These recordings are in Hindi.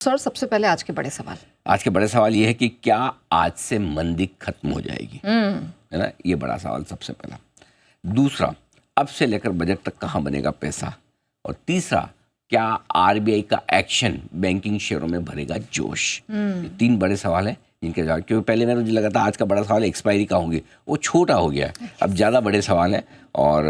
सर सबसे पहले आज के बड़े सवाल। आज के बड़े सवाल ये है कि क्या आज से मंदी खत्म हो जाएगी, है ना। ये बड़ा सवाल सबसे पहला। दूसरा, अब से लेकर बजट तक कहाँ बनेगा पैसा। और तीसरा, क्या आरबीआई का एक्शन बैंकिंग शेयरों में भरेगा जोश। ये तीन बड़े सवाल हैं जिनके जवाब, क्योंकि पहले मेरा मुझे लगा था आज का बड़ा सवाल एक्सपायरी का होंगे, वो छोटा हो गया है, अब ज़्यादा बड़े सवाल हैं। और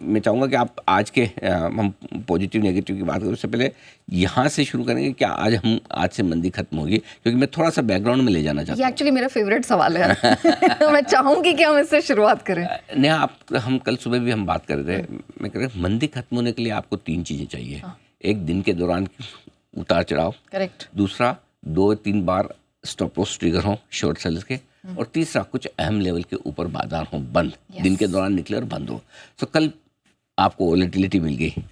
मैं चाहूँगा कि आप आज के हम पॉजिटिव नेगेटिव की बात करें उससे पहले यहाँ से शुरू करेंगे। क्या आज से मंदी खत्म होगी, क्योंकि मैं थोड़ा सा बैकग्राउंड में ले जाना चाहता हूँ। ये एक्चुअली मेरा फेवरेट सवाल है। मैं चाहूँगी कि हम इससे शुरुआत करें। नहीं, हम कल सुबह भी हम बात कर रहे थे। मैं कह रहा मंदी खत्म होने के लिए आपको तीन चीज़ें चाहिए। एक, दिन के दौरान उतार चढ़ाव। करेक्ट। दूसरा, 2-3 बार स्टॉप लॉस ट्रिगर हो शॉर्ट सेलर्स के। और तीसरा, कुछ अहम लेवल के ऊपर बाजार हो बंद, दिन के दौरान निकले और बंद हो। तो कल आपको वोलेटिलिटी मिल गई,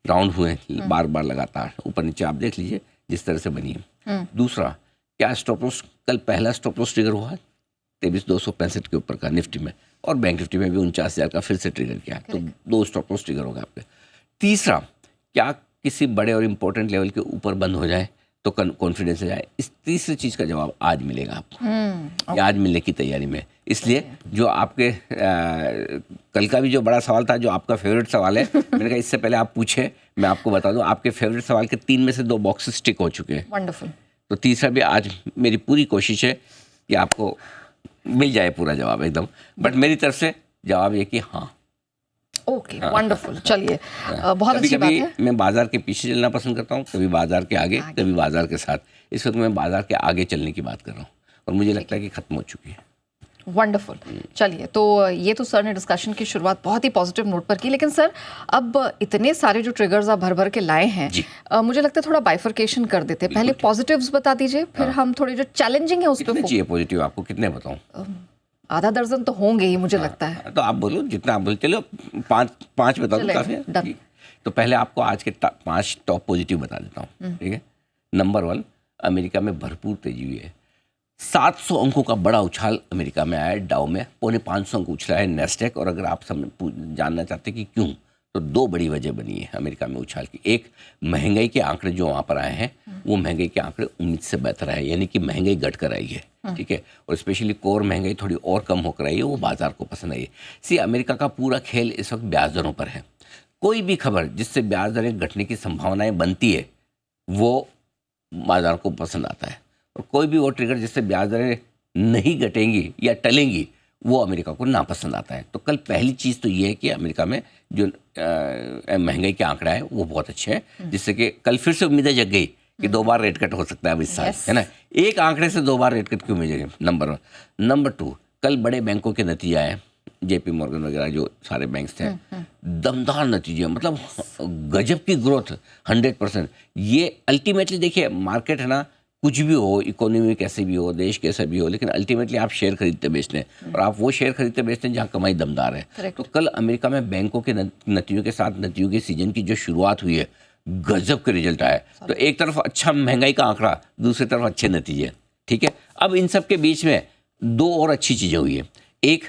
राउंड हुए बार बार लगातार ऊपर नीचे, आप देख लीजिए जिस तरह से बनी है। दूसरा, क्या स्टॉप लॉस, कल पहला स्टॉप लॉस ट्रिगर हुआ 23,265 के ऊपर का निफ्टी में, और बैंक निफ्टी में भी 49,000 का फिर से ट्रिगर किया, तो 2 स्टॉप लॉस ट्रिगर होगा आपके। तीसरा, क्या किसी बड़े और इम्पोर्टेंट लेवल के ऊपर बंद हो जाए तो कॉन्फिडेंस हो जाए। इस तीसरी चीज़ का जवाब आज मिलेगा आपको, या आज मिलने की तैयारी में। इसलिए जो आपके कल का भी जो बड़ा सवाल था, जो आपका फेवरेट सवाल है, मैंने कहा इससे पहले आप पूछे, मैं आपको बता दूं आपके फेवरेट सवाल के 3 में से 2 बॉक्सेस टिक हो चुके हैं। वंडरफुल। तो तीसरा भी आज मेरी पूरी कोशिश है कि आपको मिल जाए पूरा जवाब एकदम, बट मेरी तरफ से जवाब ये कि हाँ। Okay, wonderful. चलिए, बहुत अच्छी बात है। मैं बाजार के पीछे चलना पसंद करता हूँ, कभी बाजार के आगे, कभी बाजार के साथ। इस वक्त मैं बाजार के आगे चलने की बात कर रहा हूँ, और मुझे लगता है कि खत्म हो चुकी है। वंडरफुल। चलिए, तो ये तो सर ने डिस्कशन की शुरुआत बहुत ही पॉजिटिव नोट पर की, लेकिन सर अब इतने सारे जो ट्रिगर्स आप भर भर के लाए हैं, मुझे लगता है थोड़ा बाइफरकेशन कर देते हैं। पहले पॉजिटिव्स बता दीजिए, फिर हम थोड़े जो चैलेंजिंग है उस पर। चाहिए पॉजिटिव आपको कितने बताऊँ? आधा दर्जन तो होंगे ही मुझे लगता है। तो आप बोलो, जितना आप बोलो। चलो, पाँच बता दो, काफी है। तो पहले आपको आज के 5 टॉप पॉजिटिव बता देता हूँ, ठीक है। नंबर 1, अमेरिका में भरपूर तेजी हुई है। 700 अंकों का बड़ा उछाल अमेरिका में आया है। डाउ में 550 अंक उछला है नेस्डेक। और अगर आप जानना चाहते कि क्यों, तो 2 बड़ी वजह बनी है अमेरिका में उछाल की। एक, महंगाई के आंकड़े जो वहाँ पर आए हैं, वो महंगाई के आंकड़े उम्मीद से बेहतर आए, यानी कि महंगाई घट कर आई है, ठीक है। और स्पेशली कोर महंगाई थोड़ी और कम होकर आई है, वो बाजार को पसंद आई है। अमेरिका का पूरा खेल इस वक्त ब्याज दरों पर है। कोई भी खबर जिससे ब्याज दरें घटने की संभावनाएं बनती है, वो बाजार को पसंद आता है। और कोई भी वो ट्रिगर जिससे ब्याज दरें नहीं घटेंगी या टलेंगी, वो अमेरिका को नापसंद आता है। तो कल पहली चीज़ तो ये है कि अमेरिका में जो महंगाई के आंकड़ा है वो बहुत अच्छे हैं, जिससे कि कल फिर से उम्मीदें जग गई कि 2 बार रेट कट हो सकता है अब इस साल, है ना। एक आंकड़े से 2 बार रेट कट क्यों मिलेगी, नंबर 1। नंबर 2, कल बड़े बैंकों के नतीजे आए, जेपी मॉर्गन वगैरह जो सारे बैंक्स थे, दमदार नतीजे, मतलब गजब की ग्रोथ, 100%। ये अल्टीमेटली देखिए, मार्केट है ना, कुछ भी हो, इकोनॉमी कैसे भी हो, देश कैसा भी हो, लेकिन अल्टीमेटली आप शेयर खरीदते बेचते हैं, और आप वो शेयर खरीदते बेचते हैं जहाँ कमाई दमदार है। तो कल अमेरिका में बैंकों के नतीजों के साथ नतीजों के सीजन की जो शुरुआत हुई है, गजब के रिजल्ट आए। तो एक तरफ अच्छा महंगाई का आंकड़ा, दूसरी तरफ अच्छे नतीजे, ठीक है। अब इन सब के बीच में 2 और अच्छी चीज़ें हुई है। एक,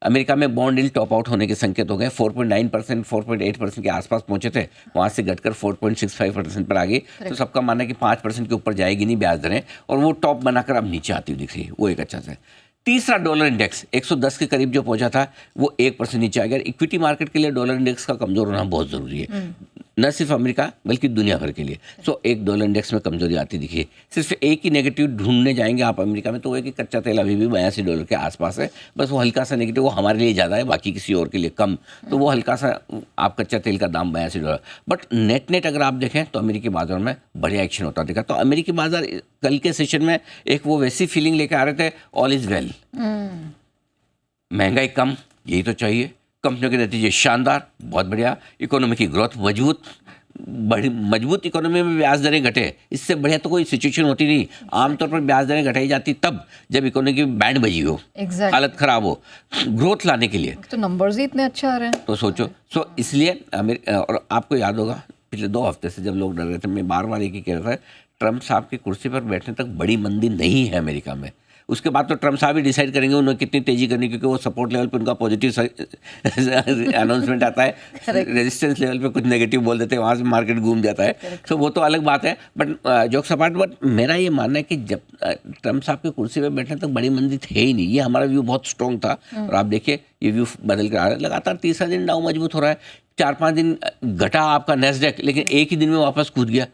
अमेरिका में बॉन्ड यील्ड टॉप आउट होने के संकेत हो गए। 4.9%, 4.8% के आसपास पहुंचे थे, वहाँ से घटकर 4.65% पर आ गई। तो सबका मानना है कि 5% के ऊपर जाएगी नहीं ब्याज दरें, और वो टॉप बनाकर अब नीचे आती हुई दिख रही है, वो एक अच्छा सा है। तीसरा, डॉलर इंडेक्स 110 के करीब जो पहुंचा था, वो 1% नीचे आ गया। इक्विटी मार्केट के लिए डॉलर इंडेक्स का कमजोर होना बहुत ज़रूरी है, न सिर्फ अमेरिका बल्कि दुनिया भर के लिए। एक डॉलर इंडेक्स में कमजोरी आती दिखी। सिर्फ एक ही नेगेटिव ढूंढने जाएंगे आप अमेरिका में, तो वो है कि कच्चा तेल अभी भी $82 के आसपास है। बस वो हल्का सा नेगेटिव, वो हमारे लिए ज़्यादा है, बाकी किसी और के लिए कम। तो वो हल्का सा आप कच्चा तेल का दाम $82। बट नेट अगर आप देखें तो अमेरिकी बाजार में बढ़िया एक्शन होता दिखा। तो अमेरिकी बाजार कल के सेशन में एक वो वैसी फीलिंग लेके आ रहे थे, ऑल इज वेल, महंगाई कम, यही तो चाहिए, कंपनियों के नतीजे शानदार, बहुत बढ़िया, इकोनॉमी की ग्रोथ मजबूत, बड़ी मजबूत इकोनॉमी में ब्याज दरें घटे, इससे बढ़िया तो कोई सिचुएशन होती नहीं। आमतौर पर ब्याज दरें घटाई जाती तब जब इकोनॉमी की बैंड बजी हो, हालत खराब हो, ग्रोथ लाने के लिए। तो नंबर्स ही इतने अच्छे आ रहे हैं, तो सोचो। इसलिए और आपको याद होगा पिछले 2 हफ्ते से जब लोग डर रहे थे, मैं बार बार एक ही कह रहा था, ट्रम्प साहब की कुर्सी पर बैठने तक बड़ी मंदी नहीं है अमेरिका में। उसके बाद तो ट्रम्प साहब ही डिसाइड करेंगे उन्होंने कितनी तेजी करनी, क्योंकि वो सपोर्ट लेवल पे उनका पॉजिटिव अनाउंसमेंट आता है, रेजिस्टेंस लेवल पे कुछ नेगेटिव बोल देते हैं, वहाँ से मार्केट घूम जाता है। तो वो तो अलग बात है। बट जोक्स अपार्ट, बट मेरा ये मानना है कि जब ट्रम्प साहब की कुर्सी पे बैठने तक बड़ी मंदी थे ही नहीं। ये हमारा व्यू बहुत स्ट्रॉन्ग था और आप देखिए ये व्यू बदल कर आ रहा है। लगातार तीसरा दिन डाउ मजबूत हो रहा है, 4-5 दिन घटा आपका नैस्डैक, लेकिन एक ही दिन में वापस कूद गया।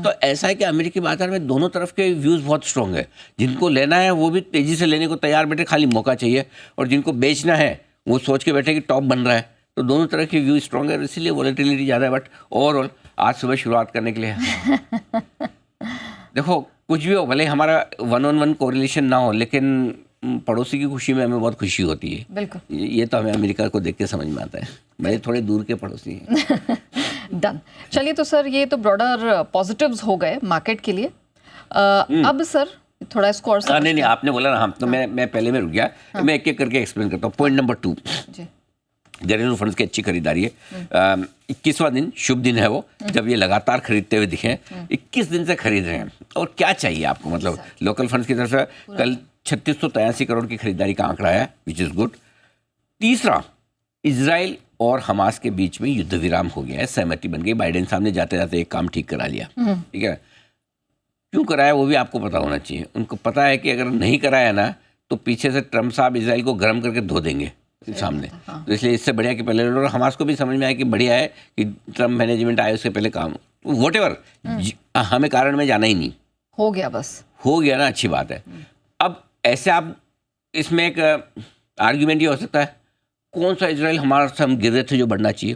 तो ऐसा है कि अमेरिकी बाजार में दोनों तरफ के व्यूज़ बहुत स्ट्रॉन्ग है। जिनको लेना है वो भी तेज़ी से लेने को तैयार बैठे, खाली मौका चाहिए, और जिनको बेचना है वो सोच के बैठे कि टॉप बन रहा है। तो दोनों तरह के व्यू स्ट्रॉन्ग है, इसीलिए वॉलेटिलिटी ज़्यादा है। बट ओवरऑल आज सुबह शुरुआत करने के लिए देखो कुछ भी हो, भले हमारा 1-on-1 कोरिलेशन ना हो, लेकिन पड़ोसी की खुशी में हमें बहुत खुशी होती है। बिल्कुल, ये तो हमें अमेरिका को देख के समझ में आता है, भले थोड़े दूर के पड़ोसी हैं। डन। चलिए, तो सर ये तो ब्रॉडर पॉजिटिव्स हो गए मार्केट के लिए। अब सर थोड़ा स्कोर नहीं, आपने बोला ना, हम तो मैं पहले में रुक गया। मैं एक एक करके एक्सप्लेन करता हूँ। पॉइंट नंबर 2, घरेलू फंड्स की अच्छी खरीदारी है। 21वां दिन शुभ दिन है वो, जब ये लगातार खरीदते हुए दिखे। 21 दिन से खरीद रहे हैं, और क्या चाहिए आपको, मतलब लोकल फंड्स की तरफ से कल 3683 करोड़ की खरीदारी का आंकड़ा है, विच इज़ गुड। तीसरा, इजराइल और हमास के बीच में युद्ध विराम हो गया है, सहमति बन गई। बाइडेन साहब ने जाते जाते एक काम ठीक करा लिया, ठीक है। क्यों कराया वो भी आपको पता होना चाहिए। उनको पता है कि अगर नहीं कराया ना तो पीछे से ट्रम्प साहब इजराइल को गर्म करके धो देंगे सामने। तो इसलिए इससे बढ़िया कि पहले, और हमास को भी समझ में आया कि बढ़िया है कि ट्रम्प मैनेजमेंट आए, उससे पहले काम व्हाटएवर, हमें कारण में जाना ही नहीं, हो गया, बस हो गया ना, अच्छी बात है। अब ऐसे आप इसमें एक आर्ग्यूमेंट ये हो सकता है, कौन सा इजराइल हमारे से हम गिर रहे थे जो बढ़ना चाहिए।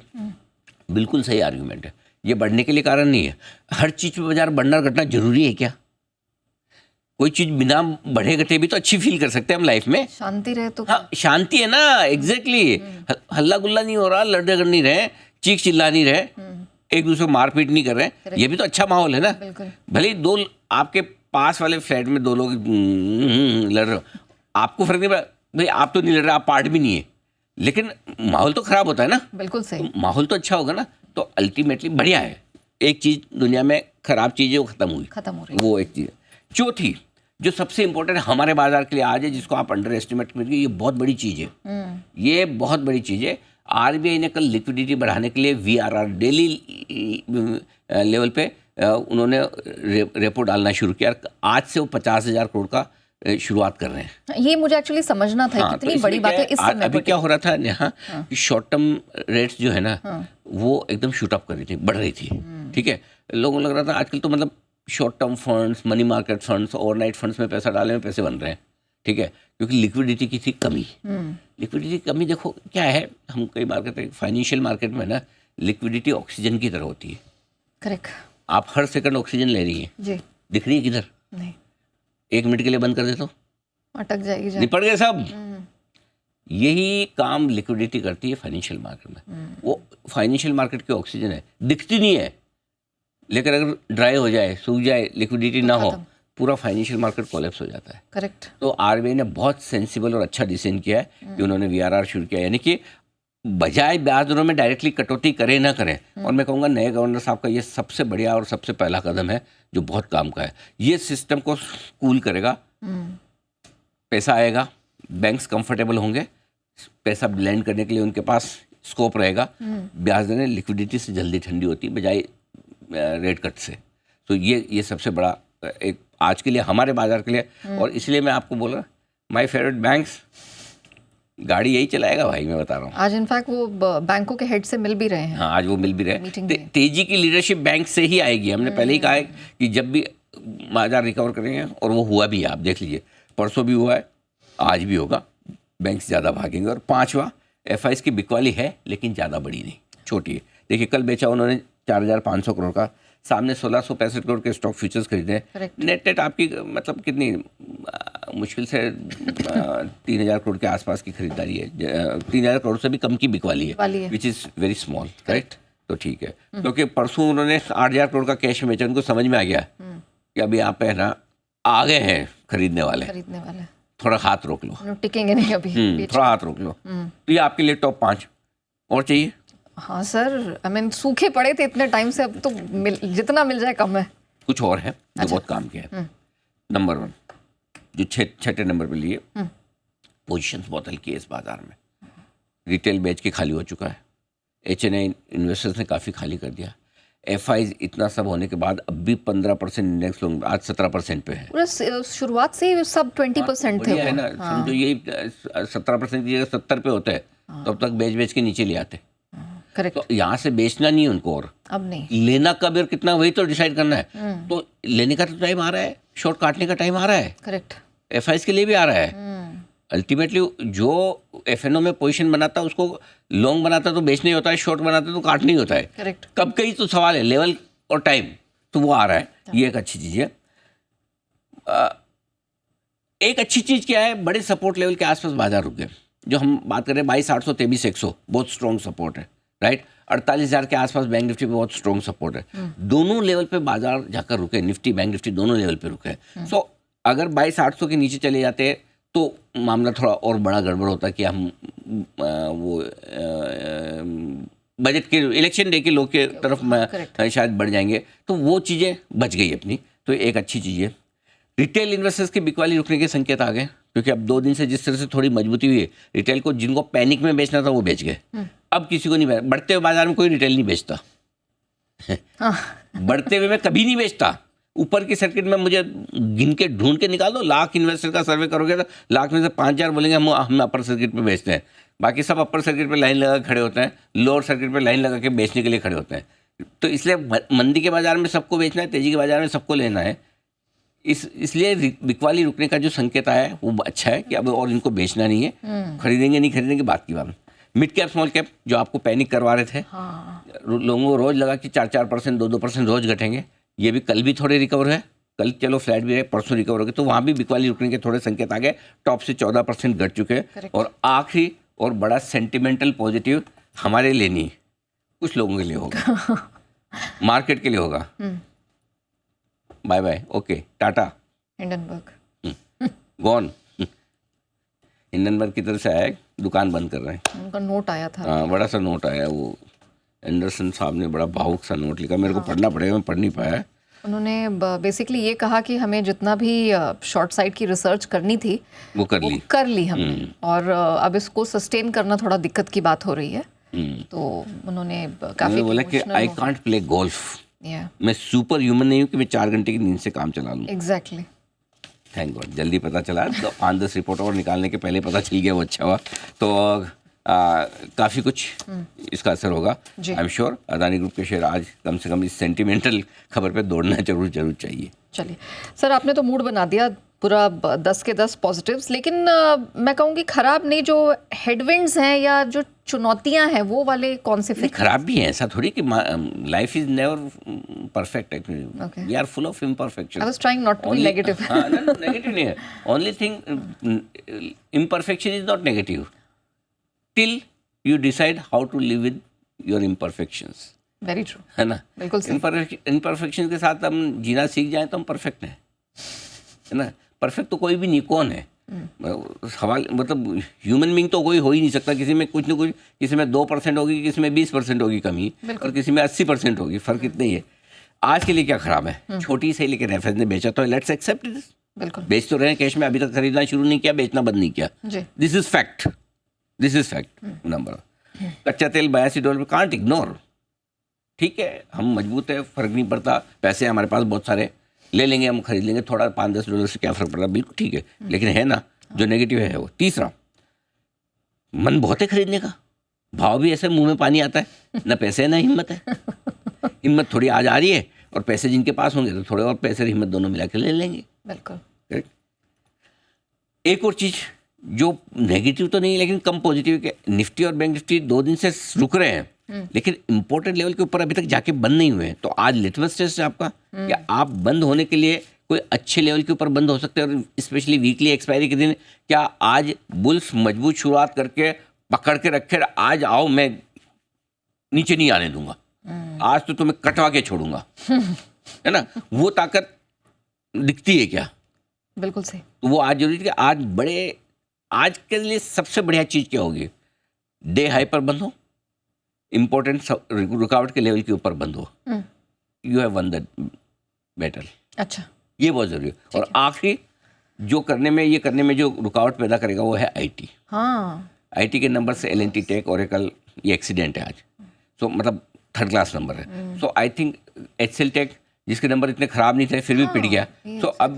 बिल्कुल सही आर्ग्यूमेंट है, ये बढ़ने के लिए कारण नहीं है। हर चीज़ पे बाजार बढ़ना घटना जरूरी है क्या? कोई चीज़ बिना बढ़े घटे भी तो अच्छी फील कर सकते हैं हम लाइफ में, शांति रहे तो। हाँ, शांति है ना, एग्जैक्टली। हल्ला गुल्ला नहीं हो रहा, लड़ झगड़ नहीं रहे, चीख चिल्ला नहीं रहे, एक दूसरे को मारपीट नहीं कर रहे, ये भी तो अच्छा माहौल है ना। भले ही दो आपके पास वाले फ्लैट में दो लोग लड़ रहे हो, आपको फर्क नहीं पड़ा, भाई आप तो नहीं लड़ रहे, आप पार्ट भी नहीं है, लेकिन माहौल तो खराब होता है ना। बिल्कुल सही। तो माहौल तो अच्छा होगा ना, तो अल्टीमेटली बढ़िया है। एक चीज दुनिया में खराब चीज है वो खत्म हो रही, वो एक चीज है। चौथी, जो सबसे इंपॉर्टेंट हमारे बाजार के लिए आज है, जिसको आप अंडर एस्टिमेट करेंगे, ये बहुत बड़ी चीज है, ये बहुत बड़ी चीज है। आरबीआई ने कल लिक्विडिटी बढ़ाने के लिए VRR डेली लेवल पे उन्होंने रेपो डालना शुरू किया। आज से वो 50,000 करोड़ का शुरुआत कर रहे हैं। ये मुझे एक्चुअली समझना था, हाँ, कितनी बड़ी बात है इस समय। अभी क्या हो रहा था यहाँ, शॉर्ट टर्म रेट्स जो है ना, वो एकदम शूट अप कर रही थी, बढ़ रही थी, ठीक है। लोगों को लग रहा था आजकल तो मतलब short term funds, money market funds, overnight funds में पैसा डालने में पैसे बन रहे हैं, ठीक है, क्योंकि लिक्विडिटी की थी कमी। लिक्विडिटी की कमी, देखो क्या है, हम कई मार्केट, फाइनेंशियल मार्केट में ना लिक्विडिटी ऑक्सीजन की तरह होती है। करेक्ट। आप हर सेकंड ऑक्सीजन ले रही है जी, दिख रही है किधर? नहीं। 1 मिनट के लिए बंद कर दे तो अटक जाएगी, निपट गए सब। यही काम लिक्विडिटी करती है फाइनेंशियल मार्केट में। वो फाइनेंशियल मार्केट की ऑक्सीजन है, दिखती नहीं है, लेकिन अगर ड्राई हो जाए, सूख जाए, लिक्विडिटी ना हो, पूरा फाइनेंशियल मार्केट कोलैप्स हो जाता है। करेक्ट। तो आरबीआई ने बहुत सेंसिबल और अच्छा डिसीजन किया है कि उन्होंने VRR शुरू किया, यानी कि बजाय ब्याज दरों में डायरेक्टली कटौती करें ना करें। और मैं कहूँगा नए गवर्नर साहब का ये सबसे बढ़िया और सबसे पहला कदम है जो बहुत काम का है। ये सिस्टम को कूल करेगा, पैसा आएगा, बैंक्स कंफर्टेबल होंगे, पैसा ब्लेंड करने के लिए उनके पास स्कोप रहेगा, ब्याज दरें लिक्विडिटी से जल्दी ठंडी होती है बजाय रेट कट से। तो ये सबसे बड़ा एक आज के लिए हमारे बाजार के लिए। और इसलिए मैं आपको बोल रहा, माय फेवरेट बैंक्स, गाड़ी यही चलाएगा भाई, मैं बता रहा हूँ। आज इनफैक्ट वो बैंकों के हेड से मिल भी रहे हैं। हाँ, आज वो मिल भी रहे। तेजी की लीडरशिप बैंक से ही आएगी। हमने पहले ही कहा है कि जब भी बाजार रिकवर करेंगे, और वो हुआ भी है, आप देख लीजिए, परसों भी हुआ है, आज भी होगा, बैंक ज़्यादा भागेंगे। और 5वां, FIs की बिकवाली है लेकिन ज़्यादा बड़ी नहीं, छोटी है। देखिए कल बेचा उन्होंने 4,500 करोड़ का, सामने 1,665 करोड़ के स्टॉक फ्यूचर्स खरीदे। नेट आपकी मतलब कितनी मुश्किल से 3,000 करोड़ के आसपास की खरीदारी है। 3,000 करोड़ से भी कम की बिकवाली है, which is very small, right. तो ठीक है, क्योंकि परसों उन्होंने 8,000 करोड़ का कैश में बेचा, उनको समझ में आ गया कि अभी आप है ना आ गए हैं खरीदने वाले, थोड़ा हाथ रोक लो, टिकेंगे नहीं अभी, थोड़ा हाथ रोक लो। तो ये आपके लिए टॉप 5 और चाहिए। हाँ सर, आई मीन सूखे पड़े थे इतने टाइम से, अब तो जितना मिल जाए कम है। कुछ और है जो बहुत काम किया है। नंबर 1, जो छठे नंबर पे लिए पोजीशंस बहुत हल्की है इस बाजार में। रिटेल बेच के खाली हो चुका है, HNI इन्वेस्टर्स ने काफ़ी खाली कर दिया, FIs इतना सब होने के बाद अब भी 15% इंडेक्स लोग आज 17% पे है। पूरा शुरुआत से ही सब 20% थे है ना, समझो ये 17% की जगह 70 पे होता है तो अब तक बेच के नीचे ले आते। करेक्ट। तो यहाँ से बेचना नहीं है उनको, और अब नहीं, लेना कब और कितना वही तो डिसाइड करना है। तो लेने का तो टाइम आ रहा है, शॉर्ट काटने का टाइम आ रहा है, करेक्ट, FIs के लिए भी आ रहा है। अल्टीमेटली जो FNO में पोजीशन बनाता है उसको लॉन्ग बनाता तो बेचना ही होता है, शॉर्ट बनाता तो काटना ही होता है। करेक्ट। कब कहीं तो सवाल है, लेवल और टाइम, तो वो आ रहा है, ये एक अच्छी चीज़ है। एक अच्छी चीज़ क्या है, बड़े सपोर्ट लेवल के आसपास बाजार रुक गए। जो हम बात कर रहे हैं 22,800 23,100 बहुत स्ट्रॉन्ग सपोर्ट है, राइट। 48,000 के आसपास बैंक निफ्टी पे बहुत स्ट्रॉन्ग सपोर्ट है। दोनों लेवल पे बाजार जाकर रुके, निफ्टी बैंक निफ्टी दोनों लेवल पे रुके। सो अगर 22,800 के नीचे चले जाते तो मामला थोड़ा और बड़ा गड़बड़ होता कि हम वो बजट के इलेक्शन डे के लोग के तरफ शायद बढ़ जाएंगे, तो वो चीज़ें बच गई अपनी, तो एक अच्छी चीज़ है। रिटेल इन्वेस्टर्स की बिकवाली रुकने के संकेत आ गए, क्योंकि अब 2 दिन से जिस तरह से थोड़ी मजबूती हुई है रिटेल को, जिनको पैनिक में बेचना था वो बेच गए। अब किसी को नहीं, बढ़ते हुए बाजार में कोई रिटेल नहीं बेचता। बढ़ते हुए में कभी नहीं बेचता। ऊपर की सर्किट में मुझे गिन के ढूंढ के निकाल दो, लाख इन्वेस्टर का सर्वे करोगे तो लाख में से 5,000 बोलेंगे हम अपर सर्किट पे बेचते हैं, बाकी सब अपर सर्किट पे लाइन लगा खड़े होते हैं, लोअर सर्किट पे लाइन लगा के बेचने के लिए खड़े होते हैं। तो इसलिए मंदी के बाजार में सबको बेचना है, तेजी के बाजार में सबको लेना है। इसलिए बिकवाली रुकने का जो संकेत आया है वो अच्छा है कि अब और इनको बेचना नहीं है। खरीदेंगे नहीं खरीदेंगे बात की बात। मिड कैप स्मॉल कैप जो आपको पैनिक करवा रहे थे, लोगों को रोज लगा कि 4% 2% रोज घटेंगे, ये भी कल भी थोड़े रिकवर है, कल चलो फ्लैट भी है, परसों रिकवर हो गए, तो वहाँ भी बिकवाली रुकने के थोड़े संकेत आ गए। टॉप से 14% घट चुके हैं। और आखिरी और बड़ा सेंटिमेंटल पॉजिटिव हमारे लिए नहीं, कुछ लोगों के लिए होगा, मार्केट के लिए होगा। Bye bye, okay, tata, Hindenburg gone. Hindenburg की तरफ से आया, दुकान बंद कर रहे हैं। उनका नोट आया था। हाँ, बड़ा सा नोट आया, वो एंडरसन साहब ने बड़ा भावुक सा नोट लिखा, मेरे को पढ़ना पड़ेगा, मैं पढ़ नहीं पाया। उन्होंने बेसिकली ये कहा कि हमें जितना भी शॉर्ट साइड की रिसर्च करनी थी वो कर ली हमने, और अब इसको सस्टेन करना थोड़ा दिक्कत की बात हो रही है। तो उन्होंने काफी बोला कि आई कांट प्ले गोल्फ, मैं सुपर ह्यूमन नहीं हूँ कि मैं 4 घंटे की नींद से काम चला लूँ। एग्जैक्टली, थैंक गॉड, जल्दी पता चला, तो 5-10 रिपोर्ट और निकालने के पहले पता चल गया, वो अच्छा हुआ। तो काफ़ी कुछ इसका असर होगा, I am sure. Adani group के शेयर आज कम से कम इस सेंटिमेंटल खबर पे दौड़ना जरूर चाहिए। चलिए सर, आपने तो मूड बना दिया पूरा 10 के 10 पॉजिटिव्स, लेकिन मैं कहूँगी खराब नहीं, जो हेडविंड्स हैं या जो चुनौतियां हैं वो वाले कौन से? खराब भी हैं, ऐसा थोड़ी कि life is never perfect, actually we are full of imperfection. I was trying not to be negative. Negative नहीं है, only thing imperfection is not negative till you decide how to live with your imperfections. Very true. है ना, बिल्कुल सही। imperfection के साथ हम जीना सीख जाएं तो हम परफेक्ट हैं, है ना। परफेक्ट तो कोई भी नहीं, कौन है? सवाल मतलब ह्यूमन बीइंग तो कोई हो ही नहीं सकता, किसी में कुछ न कुछ, किसी में 2% होगी, किसी में 20% होगी कमी, और किसी में 80% होगी, फर्क इतना ही है। आज के लिए क्या खराब है, छोटी से लेकर रेफरेंस ने बेचा तो लेट्स एक्सेप्ट दिस। बिल्कुल, बेच तो रहे हैं कैश में, अभी तक खरीदना शुरू नहीं किया, बेचना बंद नहीं किया, this is fact, this is fact number. कच्चा तेल $82 पे, कांट इग्नोर। ठीक है, हम मजबूत है, फर्क नहीं पड़ता, पैसे हमारे पास बहुत सारे, ले लेंगे, हम खरीद लेंगे, थोड़ा $5-10 से क्या फर्क पड़ रहा है, बिल्कुल ठीक है। लेकिन है ना जो नेगेटिव है वो। तीसरा, मन बहुत है खरीदने का, भाव भी ऐसे मुंह में पानी आता है, ना पैसे है ना हिम्मत है। हिम्मत थोड़ी आज आ रही है, और पैसे जिनके पास होंगे तो थोड़े और पैसे हिम्मत दोनों मिला के ले लेंगे। बिल्कुल। एक और चीज जो नेगेटिव तो नहीं लेकिन कम पॉजिटिव, के निफ्टी और बैंक निफ्टी 2 दिन से रुक रहे हैं, लेकिन इंपॉर्टेंट लेवल के ऊपर अभी तक जाके बंद नहीं हुए हैं। तो आज लिटमस टेस्ट है आपका, क्या आप बंद होने के लिए कोई अच्छे लेवल के ऊपर बंद हो सकते हैं, और स्पेशली वीकली एक्सपायरी के दिन क्या आज बुल्स मजबूत शुरुआत करके पकड़ के रखे, आज आओ मैं नीचे नहीं आने दूंगा, आज तो तुम्हें कटवा के छोड़ूंगा, है ना, वो ताकत दिखती है क्या? बिल्कुल सही। तो वो आज जरूरी है कि आज के लिए सबसे बढ़िया चीज क्या होगी, डे हाई पर बंद हो, इंपॉर्टेंट रुकावट के लेवल के ऊपर बंद हो, you have one that battle. अच्छा, ये बहुत जरूरी है। और आखिरी, जो करने में जो रुकावट पैदा करेगा वो है आईटी। हाँ, आईटी के नंबर से एल&टी टेक, ओरेकल, ये एक्सीडेंट है आज। सो मतलब थर्ड क्लास नंबर है। सो आई थिंक एचसीएल टेक जिसके नंबर इतने खराब नहीं थे फिर भी पिट गया। तो अब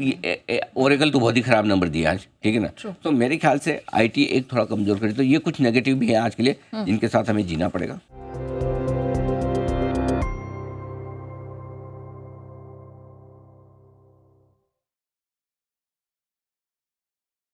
ओरेकल तो बहुत ही खराब नंबर दिया आज, ठीक है ना। तो मेरे ख्याल से आईटी एक थोड़ा कमजोर करी, तो ये कुछ नेगेटिव भी है आज के लिए जिनके साथ हमें जीना पड़ेगा।